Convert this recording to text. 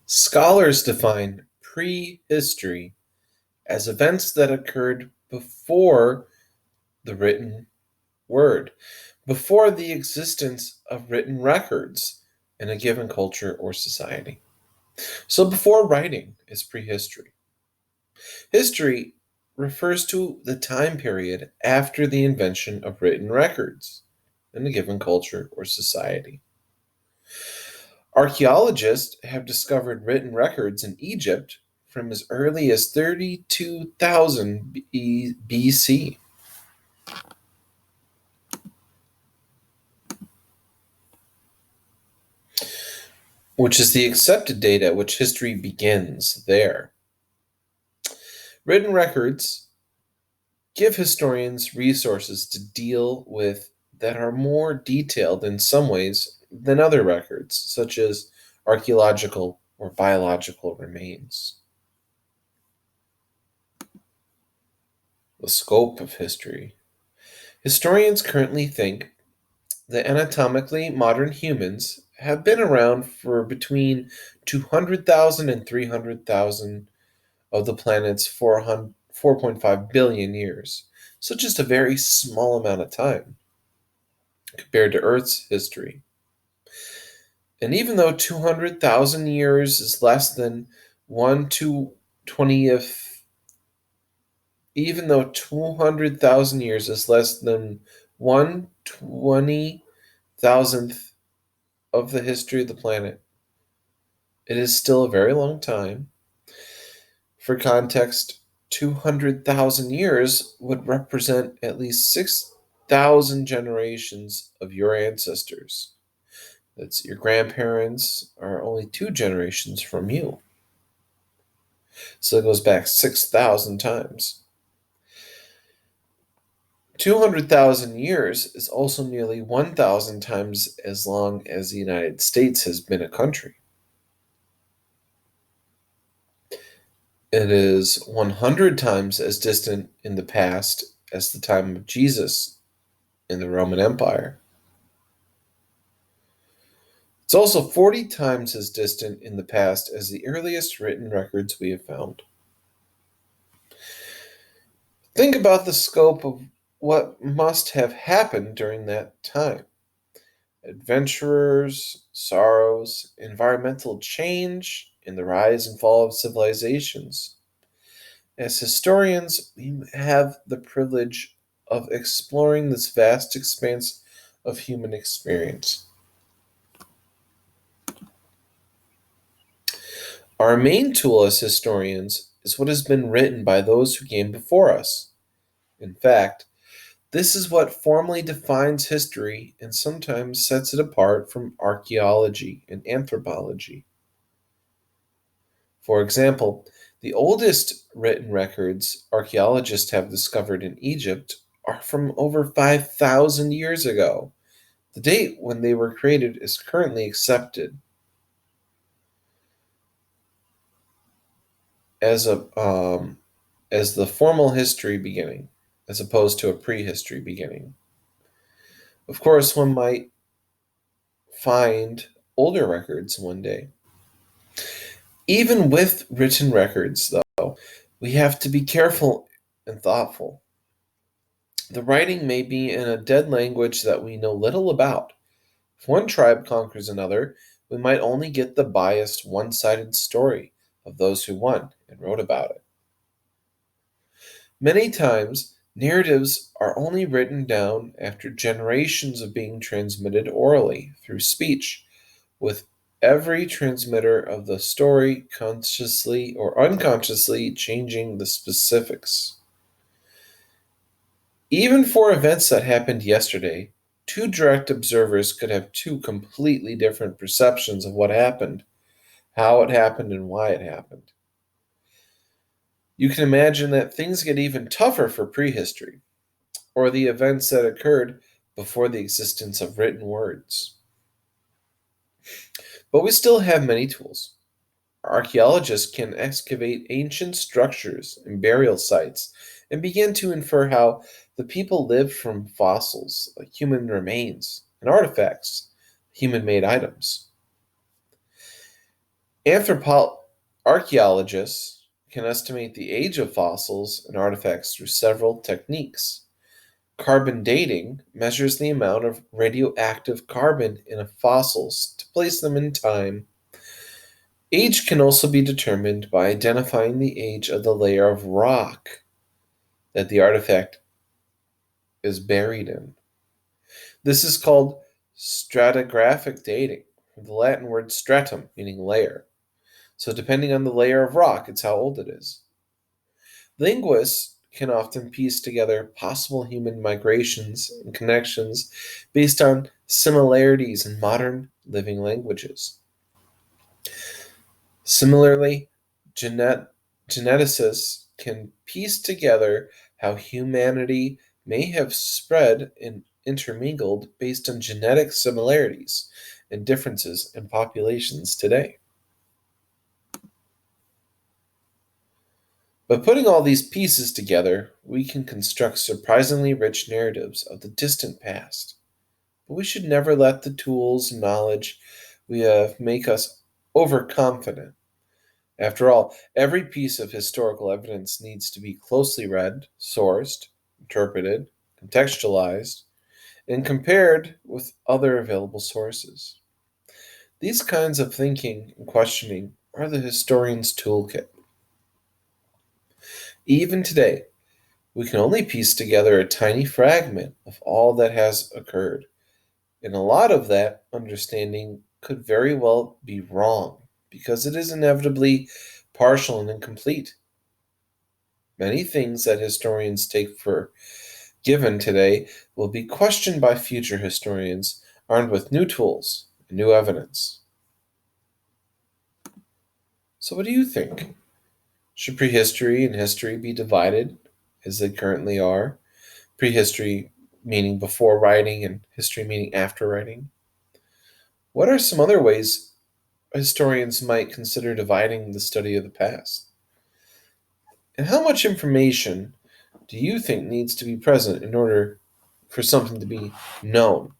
Scholars define prehistory as events that occurred before the written word, before the existence of written records in a given culture or society. So before writing is prehistory. History refers to the time period after the invention of written records in a given culture or society. Archaeologists have discovered written records in Egypt from as early as 32,000 BC, which is the accepted date at which history begins there. Written records give historians resources to deal with that are more detailed in some ways than other records, such as archaeological or biological remains. The scope of history. Historians currently think that anatomically modern humans have been around for between 200,000 and 300,000 of the planet's 4.5 billion years. So just a very small amount of time compared to Earth's history. And even though 200,000 years is less than 1 to 20th, even though 200,000 years is less than 1/20,000th of the history of the planet, it is still a very long time. For context, 200,000 years would represent at least 6,000 generations of your ancestors. That's your grandparents are only two generations from you. So it goes back 6,000 times. 200,000 years is also nearly 1,000 times as long as the United States has been a country. It is 100 times as distant in the past as the time of Jesus in the Roman Empire. It's also 40 times as distant in the past as the earliest written records we have found. Think about the scope of what must have happened during that time. Adventurers, sorrows, environmental change, and the rise and fall of civilizations. As historians, we have the privilege of exploring this vast expanse of human experience. Our main tool as historians is what has been written by those who came before us. In fact, this is what formally defines history and sometimes sets it apart from archaeology and anthropology. For example, the oldest written records archaeologists have discovered in Egypt are from over 5,000 years ago. The date when they were created is currently accepted as as the formal history beginning, as opposed to a prehistory beginning. Of course, one might find older records one day. Even with written records, though, we have to be careful and thoughtful. The writing may be in a dead language that we know little about. If one tribe conquers another, we might only get the biased, one sided story of those who won and wrote about it. Many times, narratives are only written down after generations of being transmitted orally through speech, with every transmitter of the story consciously or unconsciously changing the specifics. Even for events that happened yesterday, two direct observers could have two completely different perceptions of what happened, how it happened, and why it happened. You can imagine that things get even tougher for prehistory, or the events that occurred before the existence of written words. But we still have many tools. Archaeologists can excavate ancient structures and burial sites and begin to infer how the people lived from fossils, like human remains, and artifacts, human made items. Anthropo- Archaeologists can estimate the age of fossils and artifacts through several techniques. Carbon dating measures the amount of radioactive carbon in fossils to place them in time. Age can also be determined by identifying the age of the layer of rock that the artifact is buried in. This is called stratigraphic dating, from the Latin word stratum, meaning layer. So, depending on the layer of rock, it's how old it is. Linguists can often piece together possible human migrations and connections based on similarities in modern living languages. Similarly, genet- geneticists can piece together how humanity may have spread and intermingled based on genetic similarities and differences in populations today. By putting all these pieces together, we can construct surprisingly rich narratives of the distant past. But we should never let the tools and knowledge we have make us overconfident. After all, every piece of historical evidence needs to be closely read, sourced, interpreted, contextualized, and compared with other available sources. These kinds of thinking and questioning are the historian's toolkit. Even today, we can only piece together a tiny fragment of all that has occurred, and a lot of that understanding could very well be wrong because it is inevitably partial and incomplete. Many things that historians take for given today will be questioned by future historians armed with new tools and new evidence. So, what do you think? Should prehistory and history be divided as they currently are? Prehistory meaning before writing, and history meaning after writing. What are some other ways historians might consider dividing the study of the past? And how much information do you think needs to be present in order for something to be known?